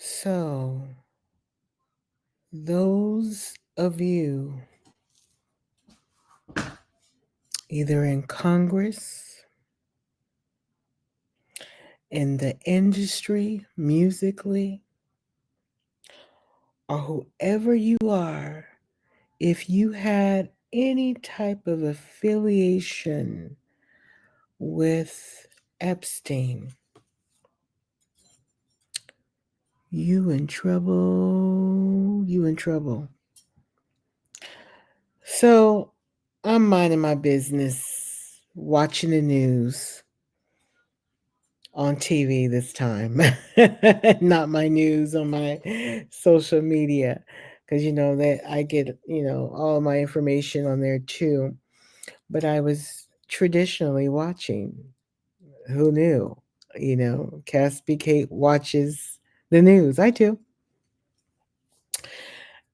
So, those of you either in Congress, in the industry, musically, or whoever you are, if you had any type of affiliation with Epstein, you in trouble. You in trouble. So, I'm minding my business, watching the news on TV this time, not my news on my social media, because that I get all my information on there too. But I was traditionally watching. Who knew? Caspi Kate watches the news. I do,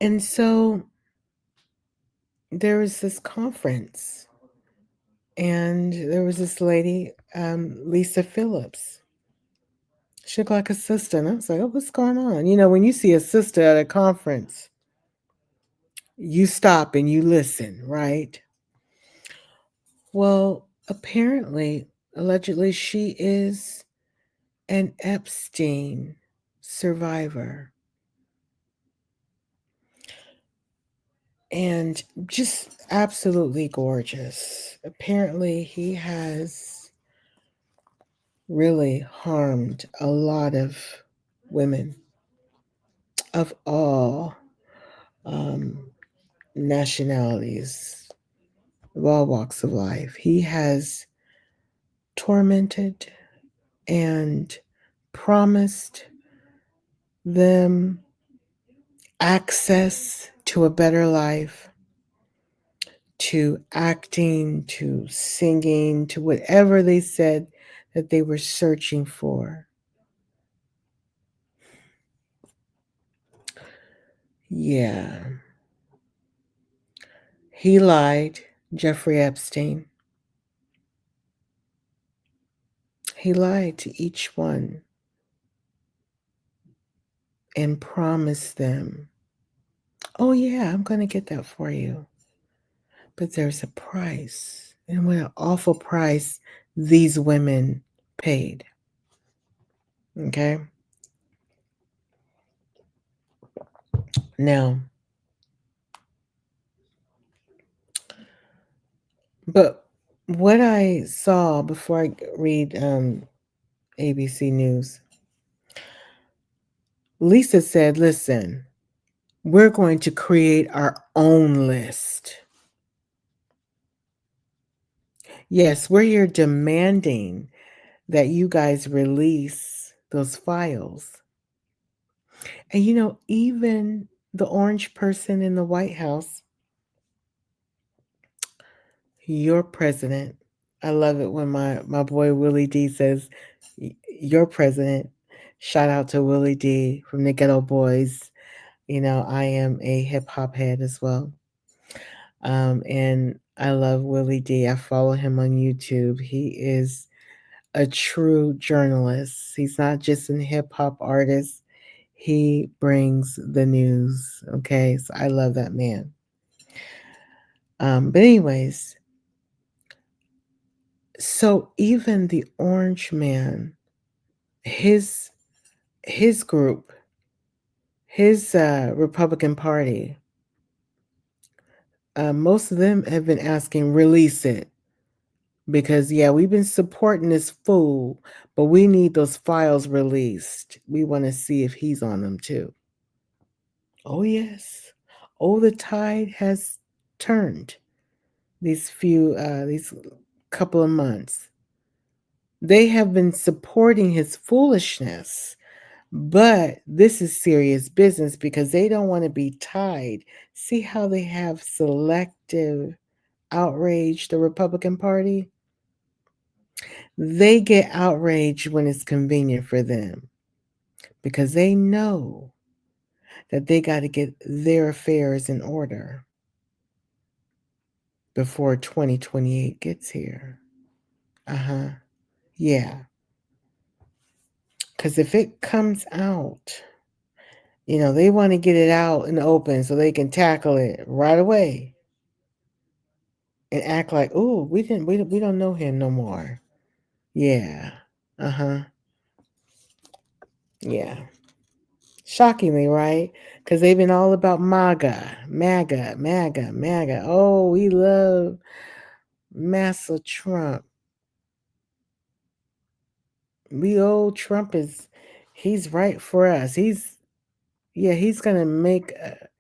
and so there was this conference, and there was this lady, Lisa Phillips. She looked like a sister. And I was like, oh, what's going on? When you see a sister at a conference, you stop and you listen, right? Well, apparently, allegedly, she is an Epstein survivor. And just absolutely gorgeous. Apparently, he has really harmed a lot of women of all um, nationalities, of all walks of life. He has tormented and promised them access to a better life, to acting, to singing, to whatever they said that they were searching for. Yeah. He lied, Jeffrey Epstein. He lied to each one and promised them, oh, yeah, I'm going to get that for you. But there's a price. And what an awful price these women paid. Okay. Now, but what I saw before I read ABC News, Lisa said, listen, we're going to create our own list. Yes, we're here demanding that you guys release those files. And even the orange person in the White House, your president. I love it when my boy Willie D says, your president. Shout out to Willie D from the Ghetto Boys. I am a hip hop head as well. And I love Willie D. I follow him on YouTube. He is a true journalist. He's not just a hip hop artist. He brings the news. Okay. So I love that man. But anyways, so even the orange man, his group, his Republican Party, most of them have been asking release it because yeah, we've been supporting this fool, but we need those files released. We want to see if he's on them too. Oh yes, oh the tide has turned. These couple of months, they have been supporting his foolishness. But this is serious business because they don't want to be tied. See how they have selective outrage, the Republican Party? They get outraged when it's convenient for them because they know that they got to get their affairs in order before 2028 gets here. Uh huh. Yeah. Because if it comes out They want to get it out in the open so they can tackle it right away and act like, "Oh, we don't know him no more." Yeah. Uh-huh. Yeah. Shockingly, right? Because they've been all about MAGA, MAGA, MAGA, MAGA. Oh, we love Massa Trump. We old Trump he's right for us. Yeah, he's gonna make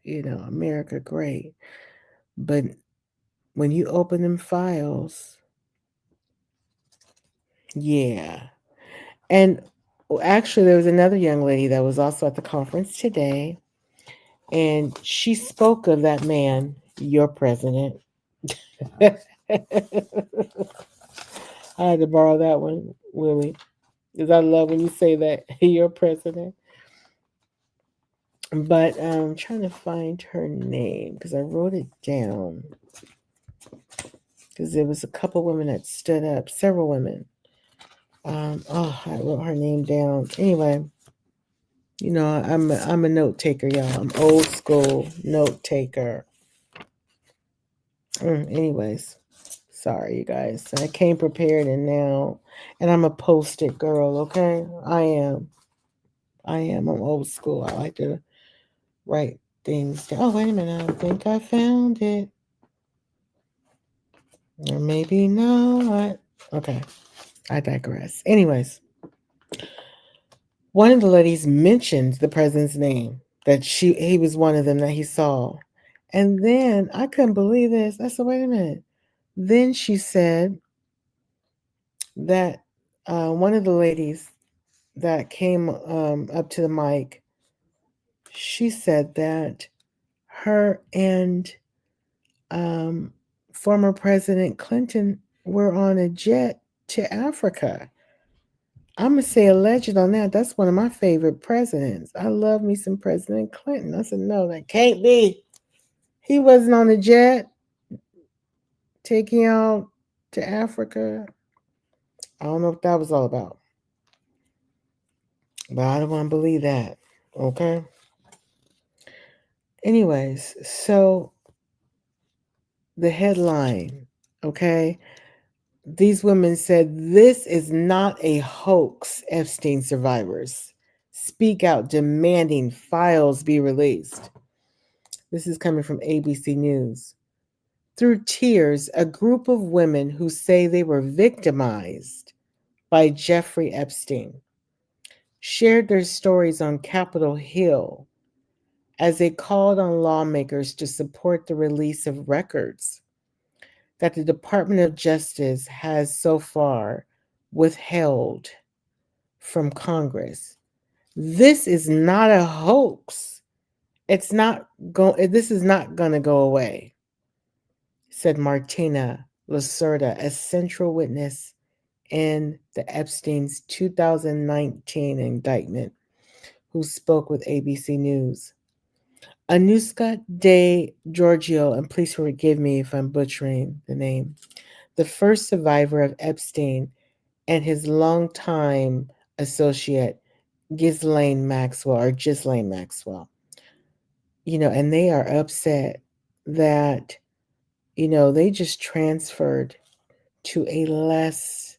America great. But when you open them files, yeah. And actually, there was another young lady that was also at the conference today, and she spoke of that man, your president. I had to borrow that one, Willie, because I love when you say that, your president. But I'm trying to find her name because I wrote it down. Because there was a couple women that stood up, several women. I wrote her name down. Anyway, I'm a note taker, y'all. I'm old school note taker. Anyways, sorry, you guys. I came prepared, and I'm a post-it girl. Okay, I am. I am. I'm old school. I like to write things down. Oh, wait a minute. I think I found it, or maybe not. Okay, I digress. Anyways, one of the ladies mentioned the president's name, that he was one of them that he saw. And then I couldn't believe this. I said, wait a minute. Then she said that one of the ladies that came up to the mic, she said that her and um, former President Clinton were on a jet to Africa. I'm gonna say a legend on that. That's one of my favorite presidents. I love me some President Clinton. I said, no, that can't be. He wasn't on a jet taking out to Africa. I don't know what that was all about, but I don't want to believe that. Okay. Anyways, so the headline, okay, these women said this is not a hoax. Epstein survivors speak out demanding files be released. This is coming from ABC News. Through tears, a group of women who say they were victimized by Jeffrey Epstein shared their stories on Capitol Hill as they called on lawmakers to support the release of records that the Department of Justice has so far withheld from Congress. This is not a hoax. This is not going to go away, said Martina Lacerda, a central witness in the Epstein's 2019 indictment, who spoke with ABC News. Anuska De Giorgio, and please forgive me if I'm butchering the name, the first survivor of Epstein and his longtime associate, Ghislaine Maxwell, and they are upset that, they just transferred to a less,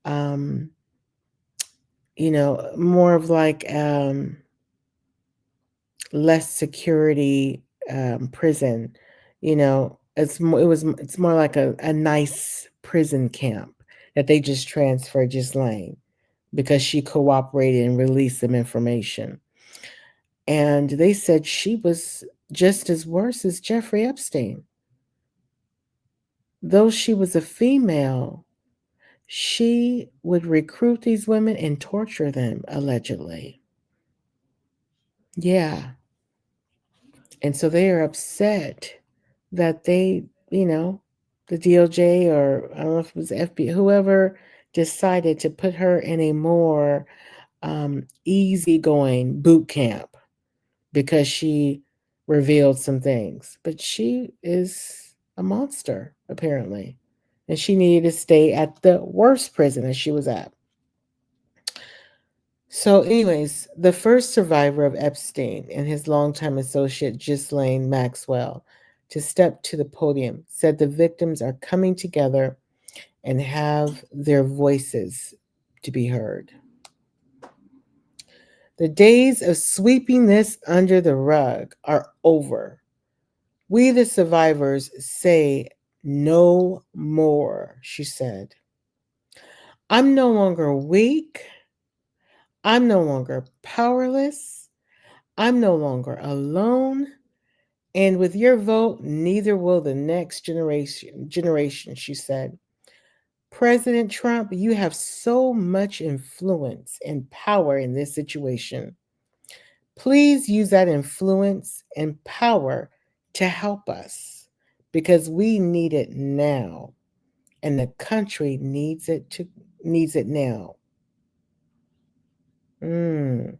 more of like less security prison. It's more like a nice prison camp that they just transferred Ghislaine because she cooperated and released some information. And they said she was just as worse as Jeffrey Epstein. Though she was a female, she would recruit these women and torture them, allegedly. Yeah. And so they are upset that the DOJ, or I don't know if it was FBI, whoever decided to put her in a more easygoing boot camp because she revealed some things. But she is a monster, apparently. And she needed to stay at the worst prison that she was at. So, anyways, the first survivor of Epstein and his longtime associate Ghislaine Maxwell to step to the podium said the victims are coming together and have their voices to be heard. The days of sweeping this under the rug are over. We, the survivors, say no more, she said. I'm no longer weak. I'm no longer powerless. I'm no longer alone. And with your vote, neither will the next generation, she said. President Trump, you have so much influence and power in this situation. Please use that influence and power to help us because we need it now and the country needs it now. Mm.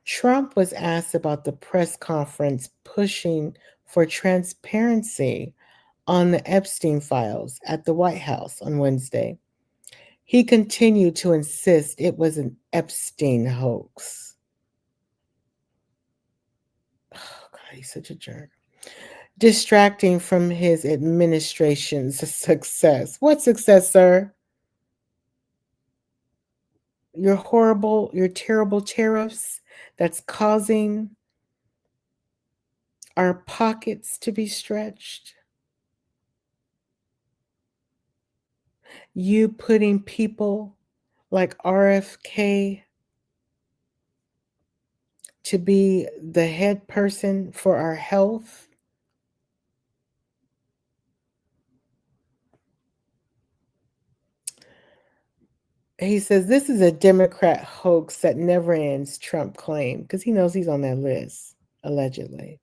Trump was asked about the press conference pushing for transparency on the Epstein files at the White House on Wednesday. He continued to insist it was an Epstein hoax. Oh, God, he's such a jerk. Distracting from his administration's success. What success, sir? Your terrible tariffs that's causing our pockets to be stretched. You putting people like RFK to be the head person for our health. He says this is a Democrat hoax that never ends, Trump claimed, because he knows he's on that list, allegedly.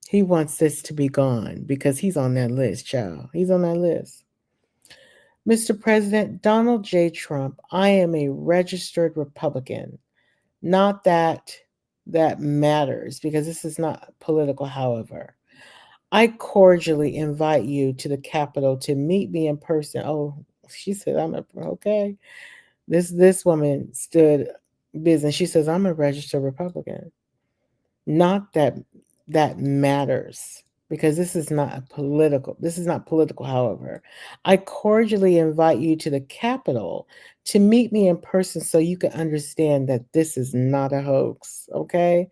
He wants this to be gone because he's on that list, child. He's on that list. Mr. President Donald J. Trump, I am a registered Republican. Not that that matters because this is not political, however. I cordially invite you to the Capitol to meet me in person. Oh, she said, okay. This woman stood business. She says, I'm a registered Republican. Not that that matters because this is not political, however. I cordially invite you to the Capitol to meet me in person so you can understand that this is not a hoax, okay?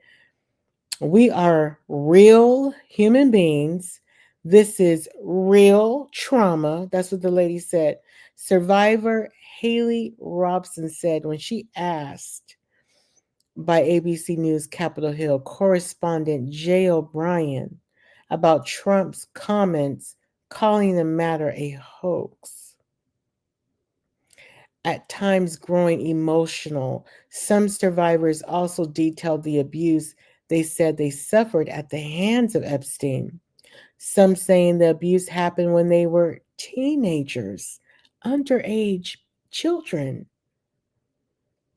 We are real human beings. This is real trauma. That's what the lady said. Survivor Haley Robson said when she asked by ABC News Capitol Hill correspondent Jay O'Brien about Trump's comments calling the matter a hoax. At times growing emotional, some survivors also detailed the abuse they said they suffered at the hands of Epstein. Some saying the abuse happened when they were teenagers, underage children.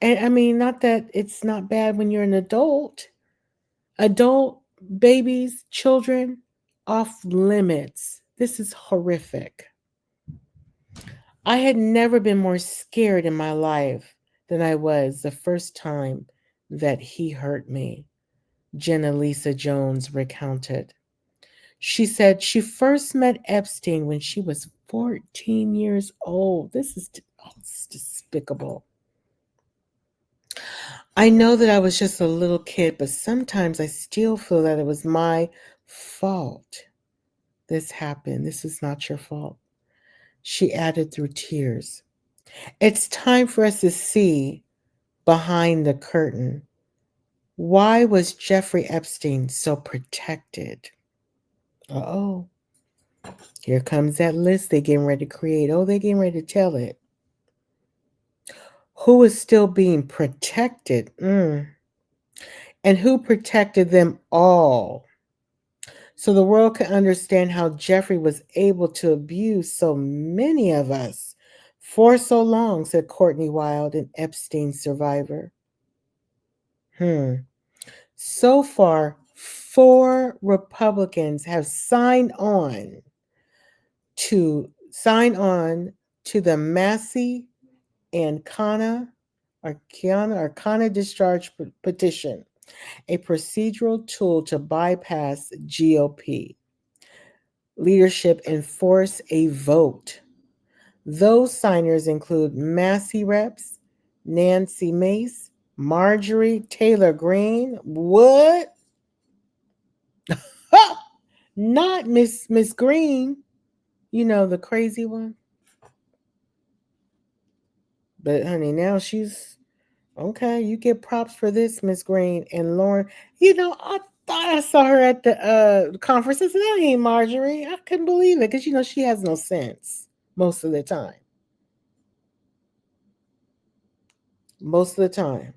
And I mean, not that it's not bad when you're an adult. Adult babies, children, off limits. This is horrific. I had never been more scared in my life than I was the first time that he hurt me, Jenna Lisa Jones recounted. She said she first met Epstein when she was 14 years old. This is despicable. I know that I was just a little kid, but sometimes I still feel that it was my fault. This happened. This is not your fault. She added through tears. It's time for us to see behind the curtain. Why was Jeffrey Epstein so protected? Oh, here comes that list they getting ready to create. Oh, they getting ready to tell it. Who is still being protected? And who protected them all? So the world can understand how Jeffrey was able to abuse so many of us for so long, said Courtney Wild, an Epstein survivor. So far, 4 Republicans have to sign on to the Massey and Khanna Arcana discharge petition, a procedural tool to bypass GOP leadership and force a vote. Those signers include Massey Reps, Nancy Mace, Marjorie Taylor Greene. What? Not Miss Green. You know, the crazy one. But honey, now she's okay. You get props for this, Miss Green. And Lauren, I thought I saw her at the conference. I said, that ain't Marjorie. I couldn't believe it because she has no sense most of the time. Most of the time.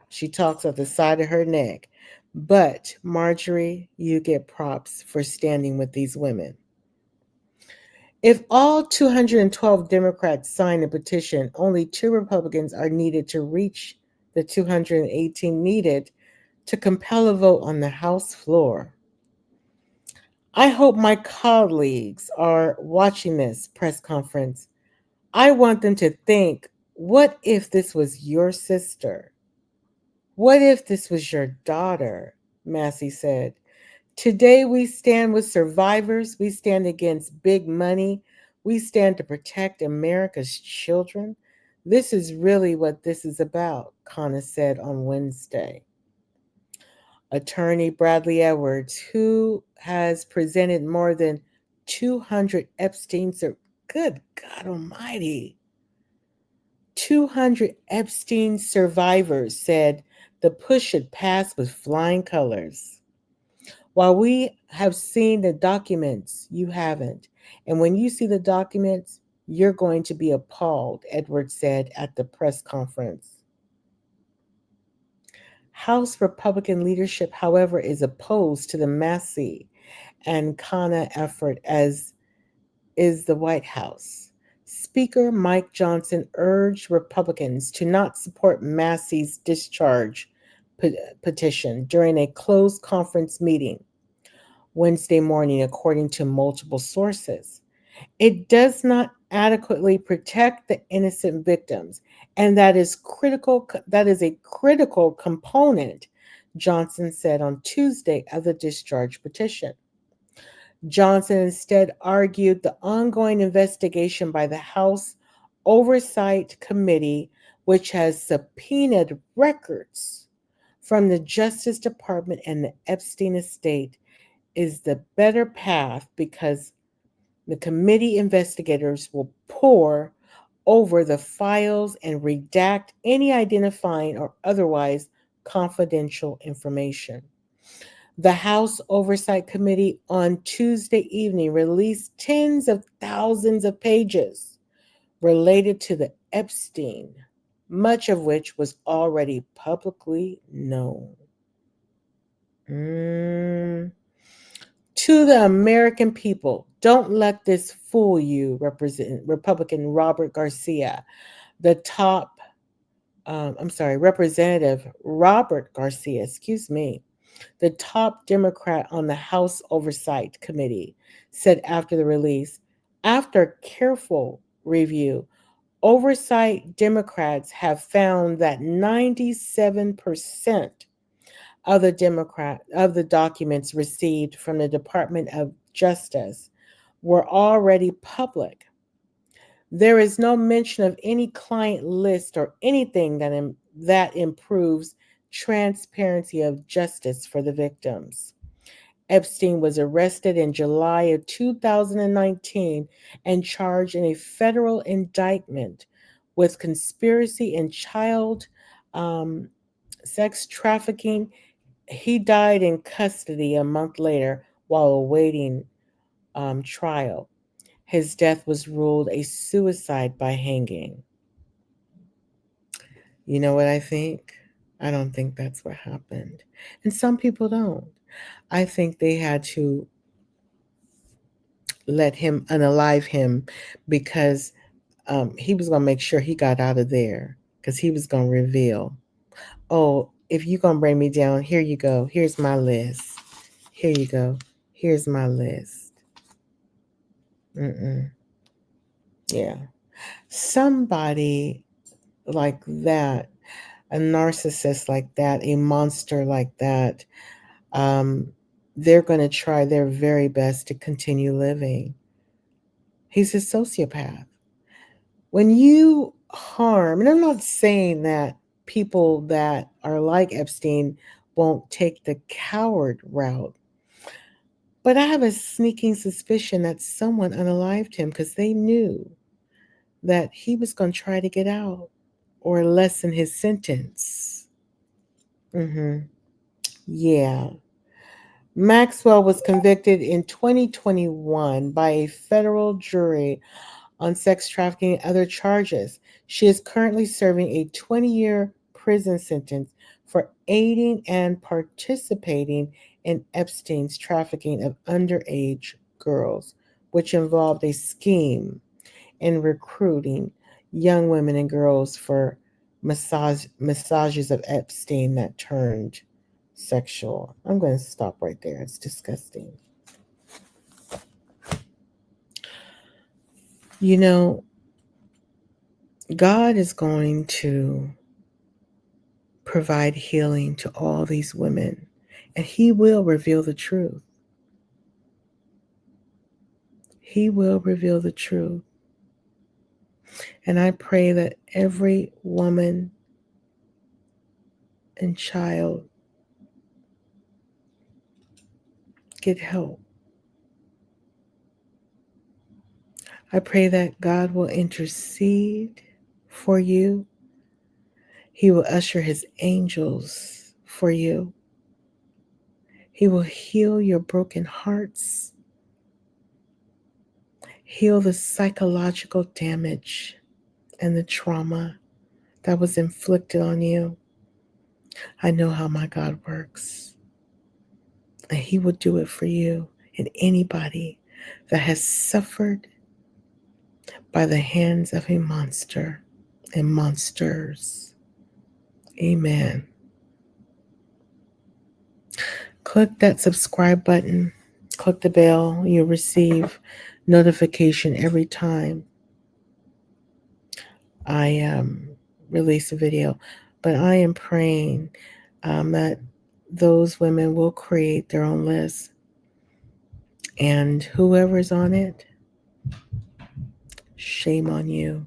She talks at the side of her neck. But Marjorie, you get props for standing with these women. If all 212 Democrats sign a petition, only two Republicans are needed to reach the 218 needed to compel a vote on the House floor. I hope my colleagues are watching this press conference. I want them to think, what if this was your sister? What if this was your daughter? Massey said. Today we stand with survivors. We stand against big money. We stand to protect America's children. This is really what this is about, Khanna said on Wednesday. Attorney Bradley Edwards, who has presented more than 200 good God Almighty, 200 Epstein survivors, said the push should pass with flying colors. While we have seen the documents, you haven't. And when you see the documents, you're going to be appalled, Edwards said at the press conference. House Republican leadership, however, is opposed to the Massey and Khanna effort, as is the White House. Speaker Mike Johnson urged Republicans to not support Massey's discharge petition during a closed conference meeting Wednesday morning, according to multiple sources. It does not adequately protect the innocent victims, and that is a critical component, Johnson said on Tuesday of the discharge petition. Johnson instead argued the ongoing investigation by the House Oversight Committee, which has subpoenaed records from the Justice Department and the Epstein estate, is the better path because the committee investigators will pore over the files and redact any identifying or otherwise confidential information. The House Oversight Committee on Tuesday evening released tens of thousands of pages related to the Epstein, much of which was already publicly known. To the American people, don't let this fool you, Republican Robert Garcia, Representative Robert Garcia, the top Democrat on the House Oversight Committee, said after the release. After careful review, oversight Democrats have found that 97% of the documents received from the Department of Justice were already public. There is no mention of any client list or anything that improves transparency of justice for the victims. Epstein was arrested in July of 2019 and charged in a federal indictment with conspiracy and child sex trafficking. He died in custody a month later while awaiting trial. His death was ruled a suicide by hanging. You know what I think? I don't think that's what happened. And some people don't. I think they had to let him unalive him because he was going to make sure he got out of there because he was going to reveal, oh, if you're going to bring me down, here you go. Here's my list. Here you go. Here's my list. Mm-mm. Yeah. Somebody like that a narcissist like that, a monster like that, um, they're going to try their very best to continue living. He's a sociopath. When you harm, and I'm not saying that people that are like Epstein won't take the coward route, but I have a sneaking suspicion that someone unalived him because they knew that he was going to try to get out or lessen his sentence. Hmm. Yeah. Maxwell was convicted in 2021 by a federal jury on sex trafficking and other charges. She is currently serving a 20-year prison sentence for aiding and participating in Epstein's trafficking of underage girls, which involved a scheme in recruiting young women and girls for massages of Epstein that turned sexual. I'm going to stop right there. It's disgusting. You know, God is going to provide healing to all these women, and He will reveal the truth. He will reveal the truth. And I pray that every woman and child get help. I pray that God will intercede for you. He will usher His angels for you. He will heal your broken hearts, heal the psychological damage and the trauma that was inflicted on you. I know how my God works, and He will do it for you and anybody that has suffered by the hands of a monster and monsters. Amen. Click that subscribe button, click the bell. You'll receive notification every time I release a video. But I am praying that those women will create their own list. And whoever's on it, shame on you.